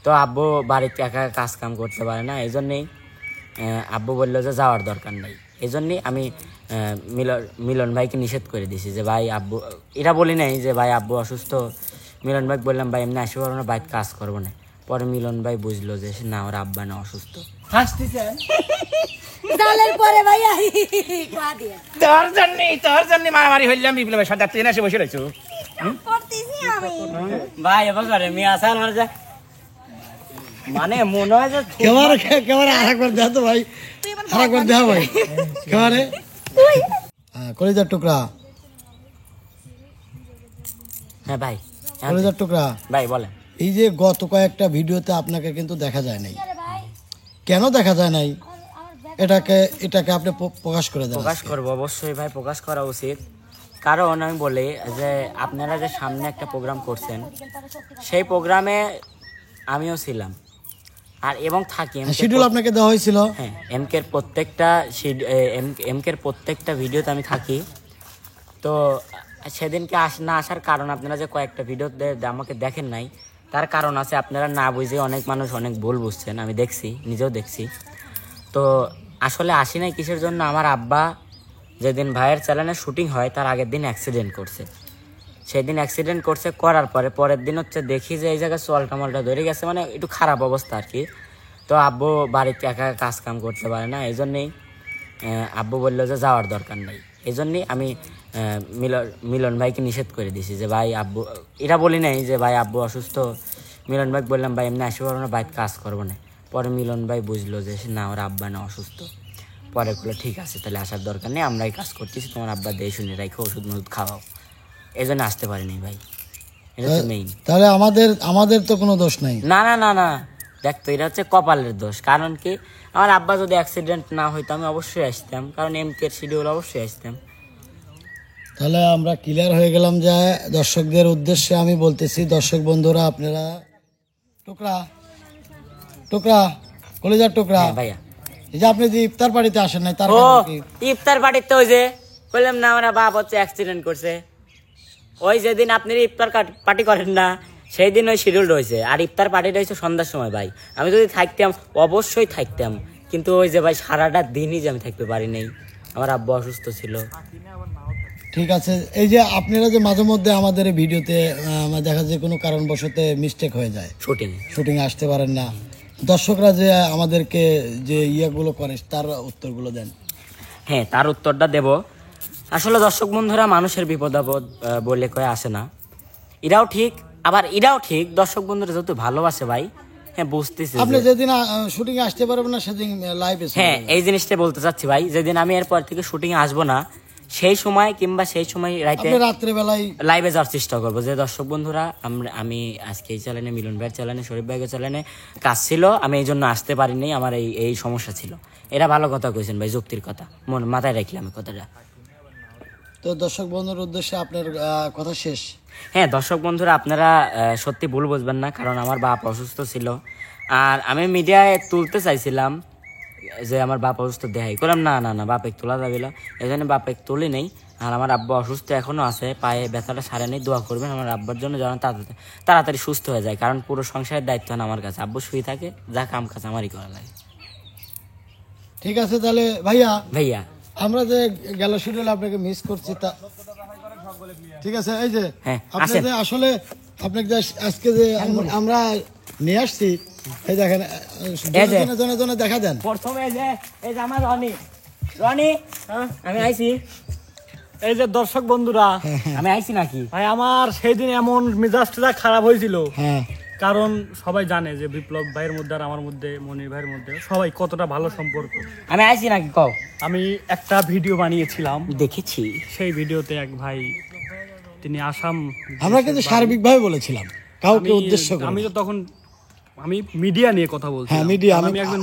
তো আব্বু বাড়িতে একা কাজ কাম করতে পারে না, এই জন্যেই আব্বু বললো যে যাওয়ার দরকার নেই। এই জন্যই আমি মিলন ভাইকে নিষেধ করে দিয়েছি যে ভাই আব্বু, এটা বলি নাই যে ভাই আব্বু অসুস্থ। মিলন ভাই বললাম ভাই এমনি আসতে পারবো না, বাইরে কাজ করবো না। পরে মিলন ভাই বুঝলো যে না, ওর আব্বা না অসুস্থ। হাসতেছেন তোর জন্য মারামারি হইলাম, বিপ্লবের সাথে তুই এসে বসে রয়েছো ভাই। এবার করে মেয়ে আসা আমার মানে মনে হয় যে আরেকবার দেখ তো ভাই, আরেকবার দেখ ভাই কেবারে কলিজার টুকরা। হ্যাঁ ভাই, কলিজার টুকরা ভাই বলেন। এই যে গত কয়েকটা ভিডিওতে আপনাকে কিন্তু দেখা যায় নাই, কেন দেখা যায় নাই? এটাকে আপনি প্রকাশ করে দেন। প্রকাশ করবো অবশ্যই ভাই, প্রকাশ করা উচিত। কারণ আমি বলি যে আপনারা যে সামনে একটা প্রোগ্রাম করছেন, সেই প্রোগ্রামে আমিও ছিলাম আর এবং থাকি। শিডিউল আপনাকে দেওয়া হয়েছিল? হ্যাঁ, এমকের প্রত্যেকটা ভিডিওতে আমি থাকি। তো সেদিনকে না আসার কারণ, আপনারা যে কয়েকটা ভিডিওতে আমাকে দেখেন নাই, তার কারণ আছে। আপনারা না বুঝে অনেক মানুষ অনেক ভুল বুঝছেন, আমি দেখছি, নিজেও দেখছি। তো আসলে আসি নাই কিসের জন্য, আমার আব্বা যেদিন ভাইয়ের চ্যানেলে শুটিং হয় তার আগের দিন অ্যাক্সিডেন্ট করছে। সেই দিন অ্যাক্সিডেন্ট করছে, করার পরের দিন হচ্ছে দেখি যে এই জায়গায় চল কামলটা ধরে গেছে, মানে একটু খারাপ অবস্থা আর কি। তো আব্বু বাড়িতে একা কাজ কাম করতে পারে না, এই জন্যেই আব্বু বললো যে যাওয়ার দরকার নেই। এই জন্যই আমি মিলন ভাইকে নিষেধ করে দিয়েছি যে ভাই আব্বু, এটা বলি নাই যে ভাই আব্বু অসুস্থ। মিলন ভাই বললাম ভাই এমনি আসতে পারবো না, বাইরে কাজ করবো না। পরে মিলন ভাই বুঝলো যে না, ওর আব্বা না অসুস্থ। পরে বললো ঠিক আছে, তাহলে আসার দরকার নেই, আমরাই কাজ করতেছি, তোমার আব্বা দিয়ে শুনে রাখো, ওষুধ মষুধ খাওয়াও। এই জন্য আসতে পারিনি ভাই, এটা তো মেইন। তাহলে আমাদের তো কোনো দোষ নাই। না না না না, দেখতো এটা হচ্ছে কপালের দোষ। কারণ কি, আমার আব্বা যদি অ্যাক্সিডেন্ট না হইতো আমি অবশ্যই আসতাম, কারণ এমকের শিডিউল অবশ্যই আসতাম। তাহলে আমরা ক্লিয়ার হয়ে গেলাম যে দর্শকদের উদ্দেশ্যে আমি বলতেছি, দর্শক বন্ধুরা আপনারা টুকরা কলিজার টুকরা ভাইয়া, এই যে আপনি যে ইফতার পার্টিতে আসেন নাই, তার ইফতার পার্টিতে ওই যে বললাম না, আমার বাপ হচ্ছে অ্যাক্সিডেন্ট করছে। ওই যেদিন আপনি ইফতার পার্টি করেন না, সেই দিন ওই শিডিউল রয়েছে। আর ইফতার পার্টিটা হচ্ছে সন্ধ্যার সময় ভাই। আমি যদি থাকতাম অবশ্যই থাকতাম, কিন্তু ওই যে ভাই সারাটা দিনই যে আমি থাকতে পারি নাই, আমার আব্বু অসুস্থ ছিল। ঠিক আছে, এই যে আপনারা যে মাঝে মধ্যে আমাদের এই ভিডিওতে দেখা যায় কোনো কারণবশত মিস্টেক হয়ে যায়, শুটিং আসতে পারেন না, দর্শকরা যে আমাদেরকে যে ইয়েগুলো করে তার উত্তরগুলো দেন। হ্যাঁ, তার উত্তরটা দেব। আসলে দর্শক বন্ধুরা মানুষের বিপদ আপদ বলে কয়ে আসে না, এটাও ঠিক। আবার এটাও ঠিক, দর্শক বন্ধুরা যত ভালোবাসে ভাই, হ্যাঁ বুঝতেছি। আপনি যেদিন শুটিং এ আসতে পারবেন না সেদিন লাইভে, হ্যাঁ এই জিনিসটা বলতে চাচ্ছি ভাই, যেদিন আমি এরপর থেকে শুটিং এ আসবো না, সেই সময় কিংবা সেই সময় রাত্রে বেলায় লাইভে যাওয়ার চেষ্টা করবো। যে দর্শক বন্ধুরা, আমি আজকে এই চ্যানেলে, মিলন ভাইয়ের চ্যানেলে, শরীফ ভাইয়ের চ্যানেলে কাজ ছিল, আমি এই জন্য আসতে পারিনি, আমার এই সমস্যা ছিল। এটা ভালো কথা কইছেন ভাই, যুক্তির কথা, মাথায় রাখলাম কথাটা। তো দর্শক বন্ধুর উদ্দেশ্যে আপনার কথা শেষ। হ্যাঁ দর্শক বন্ধুরা, আপনারা সত্যি ভুল বুঝবেন না, কারণ আমার বাপ অসুস্থ ছিল। আর আমি মিডিয়ায় তুলতে চাইছিলাম যে আমার বাপ অসুস্থ, দেখাই করলাম না না না, বাপেক তোলা যাবে না, এই জন্য বাপেক তুলি নেই। আর আমার আব্বা অসুস্থ এখনো আছে, পায়ে ব্যথাটা সারে নেই। দোয়া করবেন আমার আব্বার জন্য, যেন তাড়াতাড়ি সুস্থ হয়ে যায়, কারণ পুরো সংসারের দায়িত্ব না আমার কাছে। আব্বু শুয়ে থাকে, যা কাম কাজ আমারই করা লাগে। ঠিক আছে, তাহলে ভাইয়া আমরা যে গেল শিডিউল আপনাকে মিস করছি, তা ঠিক আছে। এই যে আপনাদের আসলে আপনাকে আজকে যে আমরা নিয়ে আসছি, এই দেখেন জনে দেখা দেন। প্রথমে এই যে আমার রনি আমি আইছি। এই যে দর্শক বন্ধুরা, আমি আইছি নাকি ভাই, আমার সেই দিন এমন মেজাজটা খারাপ হয়েছিল, কারণ সবাই জানে যে বিপ্লব ভাইয়ের মধ্যে আর আমার মধ্যে, মনির ভাইয়ের মধ্যে সবাই কতটা ভালো সম্পর্ক। আমি আইছি নাকি কও? আমি একটা ভিডিও বানিয়েছিলাম, দেখেছি। সেই ভিডিওতে এক ভাই, তিনি আসাম, আমরা কিন্তু সার্বিকভাবে বলেছিলাম, কাউকে উদ্দেশ্য করে। আমি তো তখন আমি মিডিয়া নিয়ে কথা বলছি। হ্যাঁ মিডিয়া,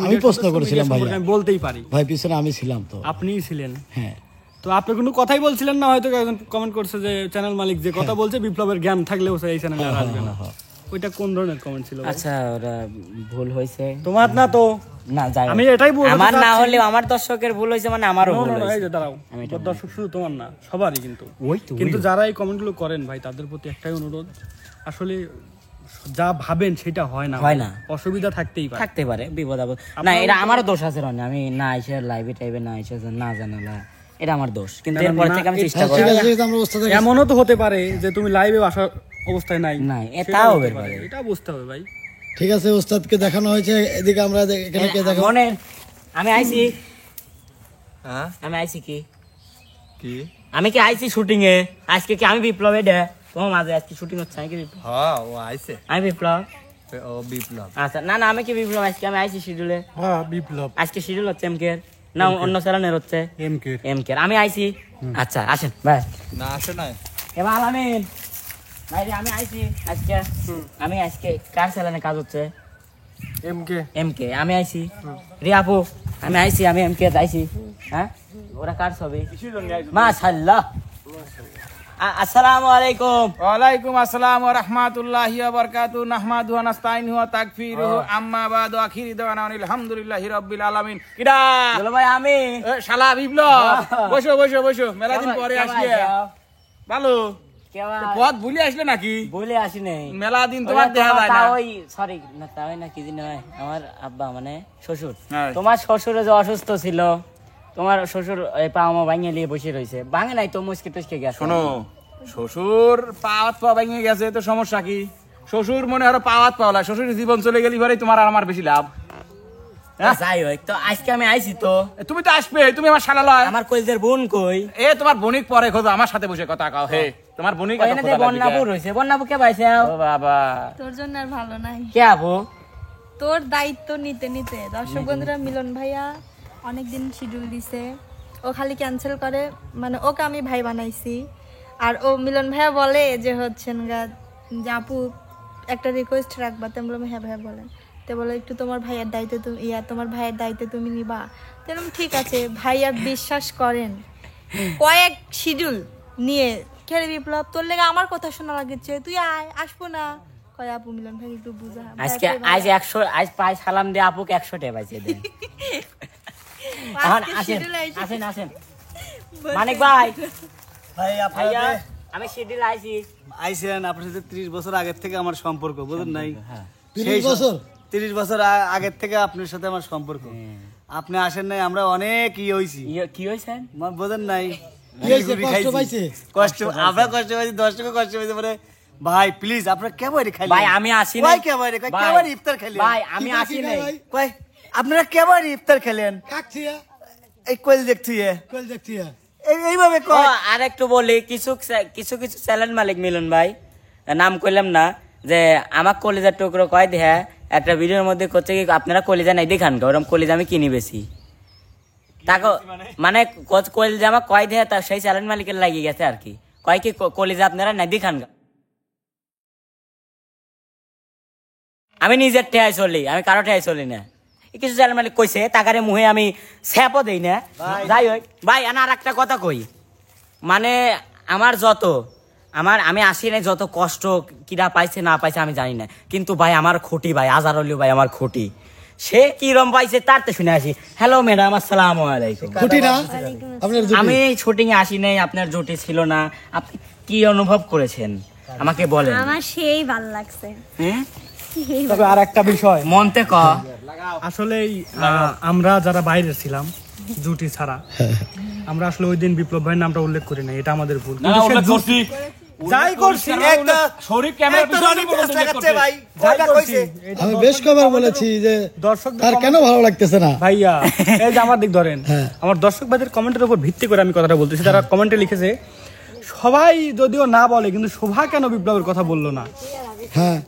আমি প্রশ্ন করেছিলাম ভাই, আমি বলতেই পারি ভাই, পিছনে আমি ছিলাম, তো আপনিই ছিলেন। হ্যাঁ, তো আপনি কোনো কথাই বলছিলেন না, হয়তো একজন কমেন্ট করছে যে চ্যানেল মালিক যে কথা বলছে, বিপ্লবের জ্ঞান থাকলেও এই চ্যানেলে আর আসবে না। ওইটা কোন ধরনের কমেন্ট ছিল? আচ্ছা, ওরা ভুল হয়েছে, তোমার না তো না, যাই আমি এটাই বলবো, আমার না হলে আমার দর্শকের ভুল হয়েছে, মানে আমারও ভুল হয়েছে। এই যে দাঁড়াও, দর্শক শুধু তোমার না, সবারই। কিন্তু যারা এই কমেন্টগুলো করেন ভাই, তাদের প্রতি একটাই অনুরোধ, আসলে যা ভাবেন সেটা হয় না অসুবিধা থাকতেই পারে থাকতে পারে, বিপদ আপদ না, এটা আমারও দোষ আছে রনি, আমি না এসে লাইভে টাইভে না এসে না জানালা, এটা আমার দোষ, কিন্তু এরপর থেকে আমি চেষ্টা করি। এমনও তো হতে পারে যে তুমি লাইভে আসার অবস্থায় নাই, এটাও হতে পারে, এটা বুঝতে হবে ভাই। ঠিক আছে, ওস্তাদকে দেখানো হয়েছে, এদিকে আমরা এখানে কে দেখাবো? মনে আমি আইছি, আমি আইছি কি আমি কি আইছি শুটিং এ আজকে, কি আমি বিপ্লব এটা তোমার মাঝে আজকে শুটিং হচ্ছে, আমি কি বিপ্লব? হ্যাঁ ও আইছে, আমি বিপ্লব। ও বিপ্লব। আচ্ছা না আমি কি বিপ্লব, আজকে আমি আইছি শিডিউলে। হ্যাঁ বিপ্লব, আজকে শিডিউল হচ্ছে এমকে না অন্য চ্যানেলের হচ্ছে এমকে, আমি আইছি। আচ্ছা আসেন ভাই। না আসে না এবার আলামিন ভাই আমি আইছি আজকে, আমি আজকে কার চ্যানেলে কাজ হচ্ছে? এমকে আমি আইছি। রিয়াপু আমি আইছি, আমি এমকে আইছি। হ্যাঁ ওরা কার ছবি? মাশাআল্লাহ। আসসালামু আলাইকুম। ওয়ালাইকুম আসসালাম ওয়া রাহমাতুল্লাহি ওয়া বারাকাতুহু, নাহমাদুহু ওয়া নাস্তাইনুহু ওয়া তাগফিরুহু, আম্মা বাদু, আখিরি দাওয়ানা আলহামদুলিল্লাহি রাব্বিল আলামিন। কিডা বলো ভাই আমি শালা বিপ্লব, বসো বসো বসো, মেলা দিন পরে আসলে ভালো পথ ভুলে আসলে নাকি? বলে আসি নাই, মেলা দিন তোমার দেখা যায় না। ওই সরি না তাই না, কি দিন হয় আমার আব্বা মানে শ্বশুর, তোমার শ্বশুরে যে অসুস্থ ছিল, তোমার শ্বশুর এই পা আমা ভাঙিয়ে নিয়ে বসে রয়েছে, ভাঙে নাই তো মুসকে টুসকে গেছে। শোনো, শ্বশুর পাওয়াত পা ভেঙে গেছে তো সমস্যা কি? শ্বশুর মনে হয় পাওয়াত পাওলা, শ্বশুর জীবন চলে গেলি পরে তোমার আর আমার বেশি লাভ। যাই হোক, তো আজকে আমি আইছি, তো তুমি তো আসবে, তুমি আমার শালা লয়। আমার কইজের বোন কই? এ তোমার বণিক পরে খোঁজো, আমার সাথে বসে কথা কও। হে তোমার বণিক বন্যাপুর হইছে, বন্যাপু কে পাইছে? ও বাবা, তোর জন্য আর ভালো নাই। কে আপু? তোর দায়িত্ব নিতে নিতে দর্শক বন্ধুরা মিলন ভাইয়া অনেকদিন শিডিউল দিছে, ও খালি ক্যান্সেল করে, মানে ওকে আমি ভাই বানাইছি। আর ও মিলন ভাইয়া বলে যে হচ্ছেন গা যে আপু একটা রিকোয়েস্ট রাখবা, তো বললাম হ্যাঁ ভাইয়া বলেন, তো বলে একটু তোমার ভাইয়ের দায়িত্ব তুমি তোমার ভাইয়ের দায়িত্ব তুমি নিবা। তো ঠিক আছে ভাইয়া বিশ্বাস করেন, কয়েক শিডিউল নিয়ে খেলে বিপ্লব তোর লেগে আমার কথা শোনা লাগছে, তুই আয়, আসবো না কয় আপু মিলন ভাই একটু বুঝা। আজকে আজ 100 আজ পাই সালাম দিয়ে আপুকে 100 টাকা পাইছে দেন। এখন আসেন আসেন আসেন মানিক ভাই, ভাইয়া আমি শিডিউল আইছি। আইছেন আপনার সাথে 30 বছর আগের থেকে আমার সম্পর্ক, বুঝেন নাই? 30 বছর 30 বছর আগের থেকে আপনার সাথে আমার সম্পর্ক। আপনি আসেন নাই, আমরা অনেক হইছি। কি হইছেন বুঝেন নাই? কি হইছে? কষ্ট পাইছে? কষ্ট আমরা কষ্ট পাইছি, দর্শকও কষ্ট পাইছে। মানে ভাই প্লিজ আপনারা কেবারে খাইলেন? ভাই আমি আসি ভাই নাই, কেবারে ইফতার খাইলেন? ভাই আমি আসি নাই, কই আপনারা কেবারে ইফতার খেলেন? কাকছিয়া এই কোয়েল দেখছি কল দেখছিয়া এইভাবে ও আর একটু বলি, কিছু কিছু কিছু চ্যানেল মালিক মিলন ভাই, নাম কইলাম না, যে আমার কলিজার টুকরো কয় দেয়া একটা ভিডিওর মধ্যে করছে কি আপনারা কলিজা নাই দেখান, ওরকম কলিজা আমি কিনি বেশি তাকে, মানে কলিজা আমার কয় দেয়া, তা সেই চ্যানেল মালিকের লাগিয়ে গেছে আর কি, কয় কি কলিজা আপনারা নাই দেখান। আমি নিজের ঠেয়াই চলি, আমি কারো ঠেয়াই চলি না। কিছু চ্যানেল মালিক কইছে তাকারে মুহে আমি স্যাপও দেই না। যাই হোক ভাই, আর একটা কথা কই, মানে আমার যত আমি আসি নাই, যত কষ্ট কিরা পাইছে না পাইছে আমি জানি না, কিন্তু ভাই আমার খুঁটি ভাই আজার হলিও ভাই আমার খুঁটি, সে কিরম পাইছে তার তো শুনে আসি। হ্যালো ম্যাডাম, আসসালামু আলাইকুম। খুঁটি না আপনার জুটি? আমি শুটিং এ আসি নাই, আপনার জুটি ছিল না, আপনি কি অনুভব করেছেন আমাকে বলেন। আমার সেই ভালো লাগছে। হ্যাঁ তবে আর একটা বিষয় মনতে ক, আসলেই আমরা যারা বাইরে ছিলাম জুটি ছাড়া, আমরা আসলে ওই দিন বিপ্লব ভাইয়ের নামটা উল্লেখ করি না, এটা আমাদের ভুল। যাই করছি শরীফ ক্যামেরার পিছনে লাগাচ্ছে ভাই, যাইটা কইছে। আমি বেশ কবার বলেছি যে দর্শক তার কেন ভালো লাগতেছে না। ভাইয়া এই যে আমার দিক ধরেন, আমার দর্শক ভাইদের কমেন্টের উপর ভিত্তি করে আমি কথাটা বলতেছি। তারা কমেন্টে লিখেছে সবাই যদিও না বলে, কিন্তু শোভা কেন বিপ্লবের কথা বললো না? হ্যাঁ,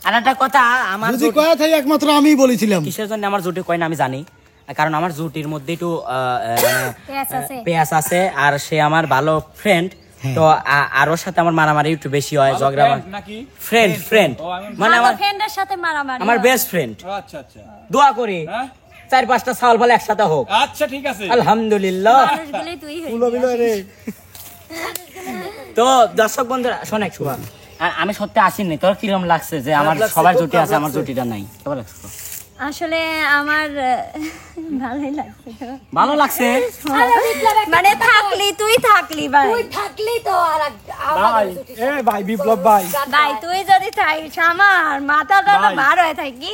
আর একটা কথা, আমার যদি কয়া থাকি একমাত্র আমিই বলেছিলাম। কিসের জন্য আমার জুটি কয় না আমি জানি, কারণ আমার জুটির মধ্যে একটু পেঁয়াজ আছে, আর সে আমার ভালো ফ্রেন্ড, তো আর ওর সাথে আমার মারামারি একটু বেশি হয়, ঝগড়া নাকি? ফ্রেন্ড মানে আমার ফ্রেন্ডের সাথে মারামারি, আমার বেস্ট ফ্রেন্ড। আচ্ছা আচ্ছা, দোয়া করি 4-5টা সাল বলে একসাথে হোক। আচ্ছা ঠিক আছে, আলহামদুলিল্লাহ। মানুষগুলোই তুই হই। তো দর্শক বন্ধুরা শোনেক শুভা, আমি সত্যি আসিনি, তোর কিরম লাগছে যে আমার সবার জুটি আছে আমার জুটিটা নাই? কেমন লাগছে? আসলে আমার ভালোই লাগছে তো। ভালো লাগছে মানে থাকলি তুই থাকলি ভাই, ভাই বিপ্লব ভাই, ভাই তুই যদি থাকিস আমার মাথাটা না বার হয়ে থাকি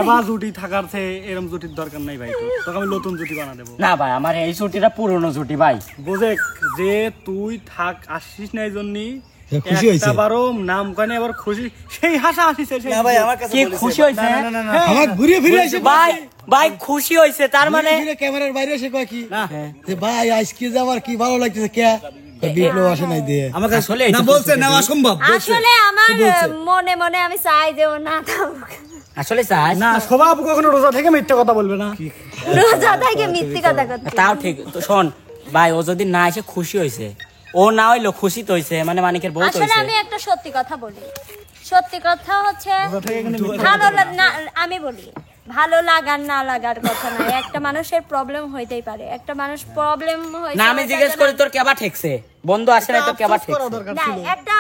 এবার জুটি থাকার চেয়ে এরকম জুটির দরকার নাই ভাই, তোকে আমি নতুন জুটি বানা দেবো। না ভাই, আমার এই ছুটিটা পুরনো ছুটি ভাই। বুঝে যে তুই থাক আসিস না এই জন্যই খুশি হয়েছে একবারও নাম কানে আবার খুশি, সেই হাসা হাসিছে সেই না ভাই আমার কাছে কি বলেছে। খুশি হয়েছে? আমার ঘুরিয়ে ফিরে এসে ভাই ভাই খুশি হয়েছে তার মানে ক্যামেরার বাইরে এসে কয় কি যে ভাই আজকে যে আমার কি ভালো লাগতেছে কে বিপ্লব আসে নাই দিয়ে আমাকে আসলে না বলছে না অসম্ভব আসলে আমার মনে মনে আমি চাই যে ও না থাকুক, আসলে চাই না স্বভাব কখনো রোজা থেকে মিথ্যে কথা বলবে না। রোজা থেকে মিথ্যে কথা করতে। তাও ঠিক তো শোন ভাই, ও যদি না এসে খুশি হয়েছে, ও না হইলো খুশি তো হয়েছে, মানে মানিকের বউ তো আসলে হয়েছে। আমি একটা সত্যি কথা বলি, সত্যি কথা হচ্ছে ভালো না, আমি বলি ভালো লাগার না লাগার কথা না, একটা মানুষের প্রবলেম হইতেই পারে, একটা মানুষ প্রবলেম হইছে না আমি জিজ্ঞেস করি তোর কেবা ঠেকছে, বন্ধু আসে না তোর কেবা ঠেকছে? না, একটা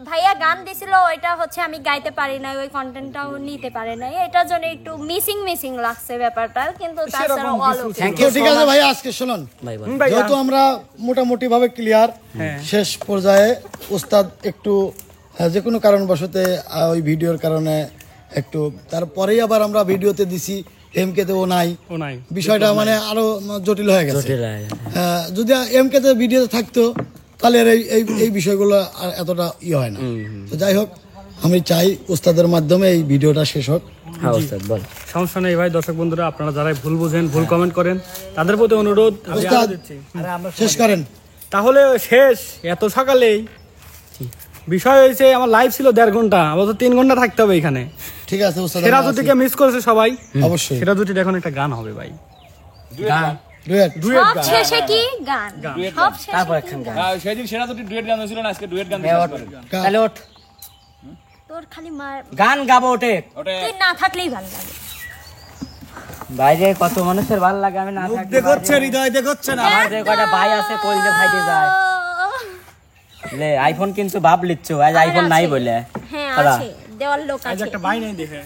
ভাইয়া গান দিছিল, ওইটা হচ্ছে আমি গাইতে পারি না, ওই কন্টেন্টটাও নিতে পারে না, এটার জন্য একটু মিসিং লাগছে ব্যাপারটা, কিন্তু তাছাড়া অল থ্যাংক তো ইউ ঠিক আছে ভাই, আজকে শুনুন ভাই বল। যেহেতু আমরা মোটামুটি ভাবে ক্লিয়ার, শেষ পর্যায়ে উস্তাদ একটু যে কোনো কারণবশতে ওই ভিডিওর কারণে একটু, তারপরেই আবার আমরা ভিডিওতে দিছি এমকে তে ও নাই, বিষয়টা মানে আরো জটিল হয়ে গেছে। যদি এমকে তে ভিডিওতে থাকতো তাহলে আর এই বিষয়গুলো আর এতটা হয় না। তো যাই হোক, আমি চাই উস্তাদের মাধ্যমে এই ভিডিওটা শেষ হোক। হ্যাঁ উস্তাদ বল। সমস্যা নেই ভাই, দর্শক বন্ধুরা আপনারা যারাই ভুল বুঝেন, ভুল কমেন্ট করেন, তাদের প্রতি অনুরোধ উস্তাদ শেষ করেন। তাহলে শেষ এত সকালেই। বিষয় হয়েছে আমার লাইভ ছিল 1.5 ঘন্টা, আবার তো 3 ঘন্টা থাকতে হবে এখানে। ঠিক আছে উস্তাদ, সেরা জুটিকে মিস করেছে সবাই, অবশ্যই সেরা জুটির এখন একটা গান হবে ভাই, ডুয়েট। সব শেষে কি গান, সব শেষে তারপর কি একখান গান। সেদিন সেরা দুটি ডুয়েট গান হয়েছিল না, আজকে ডুয়েট গান হ্যাঁ, ওঠ। তাহলে ওঠ, তোর খালি মার, গান গাবো ওঠে। তুই না থাকলেই ভালো লাগে। বাইরে কত মানুষের ভালো লাগে, আমি না থাকি দেখছে হৃদয় দেখছে না আমার যে কয়টা ভাই আছে কই যে ভাইতে যায় লে আইফোন কিন্তু ভাব লিচ্ছ, আজ আইফোন নাই বলে। হ্যাঁ আছে, দেওয়ার লোক আজ আছে। একটা ভাই নাই দেখে।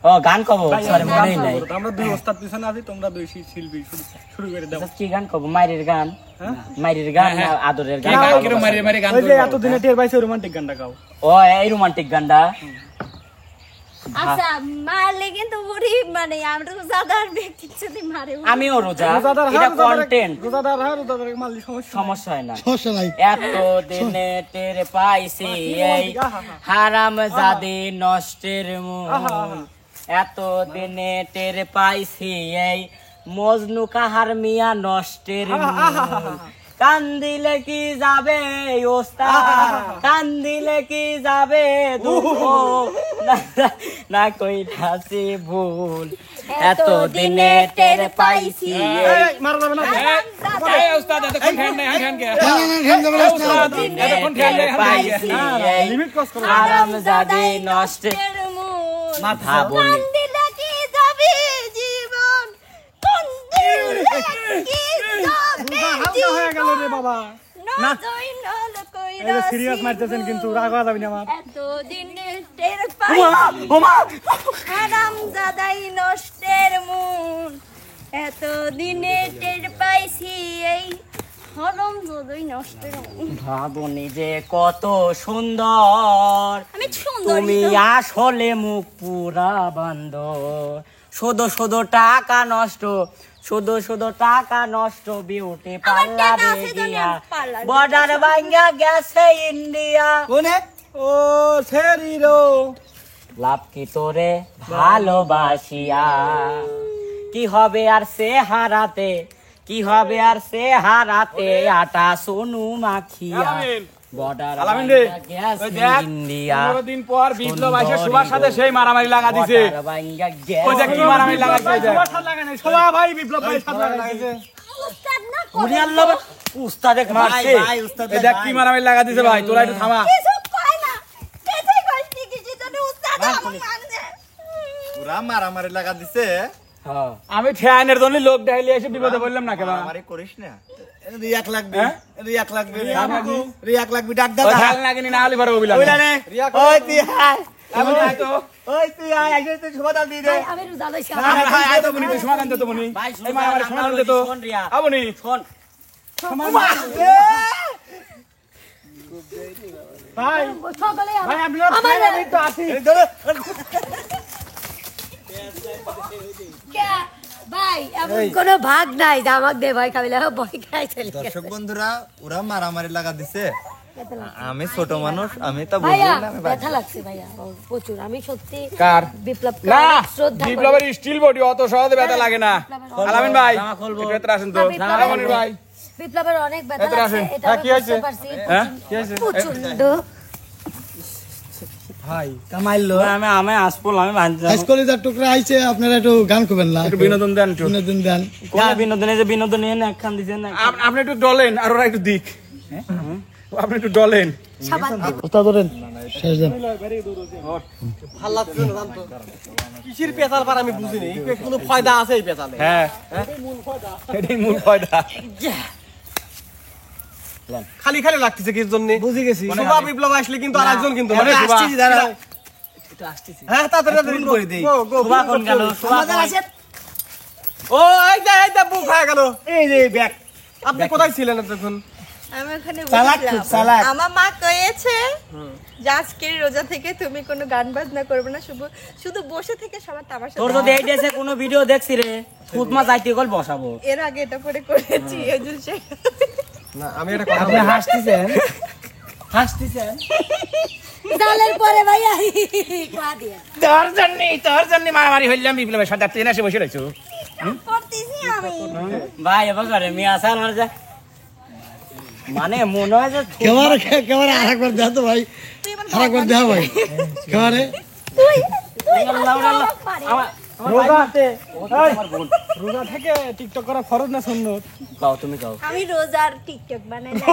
ও গান কবো, সরি মনেই নাই। আমরা 2 ওস্তাদ পিছনে আছি, তোমরা 2 শিল্পী, শুরু করে দাও। কি গান কবো? মাইরের গান, মাইরের গান না আদরের গান? মারি গান ওই যে এতদিনে টের পাইছে রোমান্টিক গানটা গাও। ও এই রোমান্টিক গানটা। আচ্ছা মারলে কিন্তু বুড়ি মানে আমরা তো সাধারণ ব্যক্তি যদি মারে আমিও রোজা, রোজাদার এটা কন্টেন্ট, রোজাদার মারলি সমস্যা সমস্যা হয় না। সমস্যা নাই। এত দিনে টের পাইছি এই হারাম জাদি নষ্টের মূল, এত দিনে টের পাইছি এই মজনু কাহার মিয়া নষ্টের মূল। কান্দিলে কি যাবে ওস্তাদ, কান্দিলে কি যাবে দুঃখ, না কইতাছি ভুল, এত দিনে টের পাইছি এই মারা যাবে না। উস্তাদ এতক্ষণ ঠ্যান নাই, ঠ্যান কে এতক্ষণ পাইছি এই হারামজাদি নষ্টের মূল। ভাবনি। কান্দিলে কি যাবে জীবন, কান্দিলে কি যাবে হালকা হয়ে গেল রে বাবা। নজই নল কইরা এই যে সিরিয়াস মারতেছেন কিন্তু রাগ হওয়া যাবে না আমার। এত দিনে টের পাইছি হারাম জাদাই নষ্টের মূল, এত দিনে টের পাইছি এই হরম জাদাই নষ্টের মূল। ভাবনি যে কত সুন্দর, আমি সুন্দর তুমি আসলে মুখ পুরা বান্দর, শুধু শুধু টাকা নষ্ট, শুধু শুধু টাকা নষ্ট, বিউটি পার্লারে আছে জানি গিয়া আমি পার্লার বর্ডার ভাঙ্গা গেছে ইন্ডিয়া। কোনে ও সেরিরো লাভ কি তোরে ভালোবাসিয়া, কি হবে আর সে হারাতে, কি হবে আর সে হারাতে, আটা সোনু মাখিয়া বর্ডার আলামিন রে, ভাঙ্গা ওই গেছে দেখ, ইন্ডিয়া। 15 দিন পর বিপ্লব আইসা সুভার সাথে সেই মারামারি লাগা দিছে। বর্ডার ভাঙ্গা ওই যে গেছে কি মারামারি লাগাইছে ওই যে। সবাই ভাই বিপ্লব ভাই সাথে লাগাইছে। উস্তাদ না উনি আল্লাহ উস্তাদে মারছে। ভাই উস্তাদ এই দেখ কি মারামারি লাগা দিছে ভাই, তোরা একটু থামা। কিছু কয় না, কিছুই কইছি কিছু জানি উস্তাদ আমার মানে পুরা মারামারি লাগা দিছে। হ্যাঁ আমি ঠ্যানের জন্য লোক ডাইলে এসে বিপদে বললাম না কেন? মারামারি করিস না। রিয়াক লাগবে রিয়াক লাগবে রিয়াক লাগবে ডাক ওই দাদা ঠ্যান লাগেনি, না হলে পারবো বিলাম। ওইলা নে ওই তুই হাই এমন আয় তো ওই তুই আয় আগে তুই সমাধান দিয়ে দে আমি রোজা লইছি আয় তো বনি তুই সমাধান দে তো বনি এই মা আমার সমাধান দে তো আবনি শোন ভাই সকলে ভাই আপনারা আমি তো আছি ভাই এমন কোনো ভাগ নাই যে আমাকে দে ভাই খাবিলা ভয় খাই চলে দর্শক বন্ধুরা ওরা মারামারি লাগা দিছে আমি ছোট মানুষ আমি তো ভাইয়া বুঝি না আমি ব্যথা লাগছে ভাইয়া প্রচুর আমি সত্যি কার বিপ্লব না শ্রদ্ধা করি। বিপ্লবের স্টিল বডি অত সহজে ব্যথা লাগে না আলামিন ভাই একটু ভেতরে আসেন তো আলামিন ভাই বিপ্লবের অনেক ব্যথা ভেতরে লাগছে আসেন। এটা হ্যাঁ, আমি কি হয়েছে? বুঝতে পারছি হ্যাঁ কি হয়েছে প্রচন্ড আমি আসবো আমি ভাঙছি আজকলিজার টুকরা আইছে আপনারা একটু গান করবেন না একটু বিনোদন দেন একটু বিনোদন দেন কোন বিনোদনে যে বিনোদন নিয়ে না একখান দিছেন না আপনি একটু ডলেন আর ওরা একটু দিক আপনি একটু ডলেন ওস্তাদ ধরেন শেষ দেন কিসের পেছাল পার আমি বুঝিনি কোনো ফায়দা আছে এই পেছালে হ্যাঁ এটাই মূল ফায়দা খালি খালি লাগতেছে কির জন্য বুঝি গেছি শুভা বিপ্লব আসলে কিন্তু আরেকজন কিন্তু মানে শুভা। আসছি দাঁড়া হ্যাঁ তাড়াতাড়ি ফোন করে দেই শুভা কোন গেল শুভা ও এই যে বুক হয়ে গেল এই যে ব্যাগ আপনি কোথায় ছিলেন তখন আমি ওখানে চালাক খুব বসেছিলাম। চালাক। আমার মা কয়েছে যে আজকের রোজা থেকে তুমি কোনো গান বাজনা করবে না, শুধু বসে থেকে সবার তামাশা তোর দেখো। তো এই দেশে কোনো ভিডিও দেখছি রে খুদমা যাইতে গল বসাবো এর আগে এটা করে করেছি এজুল শেখ না আমি এটা কথা আপনি হাসতেছেন জালের পরে ভাইয়া পা দিয়ে তোর জন্য মারামারি হইলাম বিপ্লবের সাথে ট্রেন এসে বসে রয়েছো করতেছি আমি ভাই এবার করে মি আসার মার যা মানে মনে হয় যে কেবারে আরেকবার দেখ তো ভাই আরেকবার দেখ ভাই কেবারে রোজা থেকে টিকটক করা ফরজ না সুন্নত কাও তুমি কাও আমি রোজার টিকটক বানাই না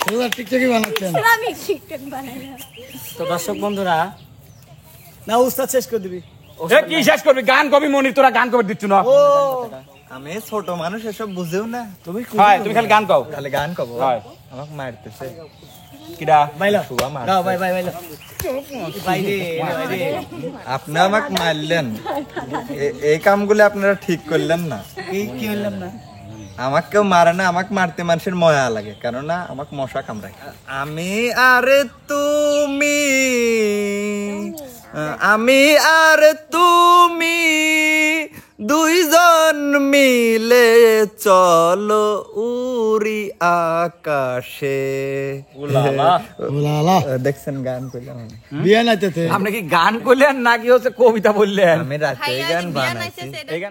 রোজার টিকটকই বানাচ্ছেন আমি টিকটক বানাই না তো দর্শক বন্ধুরা না উস্তাদ শেষ করে দিবি এ কি শেষ করবি গান কবি মনির তোরা গান কবি দিচ্ছ না আমি ছোট মানুষ এসব বুঝেও না তুমি হয় তুমি খালি গান কও খালি গান কব হয়। আমাকে মারতেছে কিডা বাইলা শুভা মার দাও ভাই বাইলা ভাই রে আপনি আমাকে মারলেন এই কামগুলো আপনারা ঠিক করলেন না কি হইলাম না আমাকে কেউ মারে না আমাকে মারতে মানুষের মজা লাগে কেননা আমাকে মশা কামড়ায় আমি আরে তুমি আমি আর তুমি দুইজন মিলে চলো উড়ি আকাশে ওলালা দেখছেন গান করলাম আমি। বিয়ে নাইতেতে আপনি কি গান করলেন নাকি হচ্ছে কবিতা বললেন আমি রাতে গান বানাইছি এই গান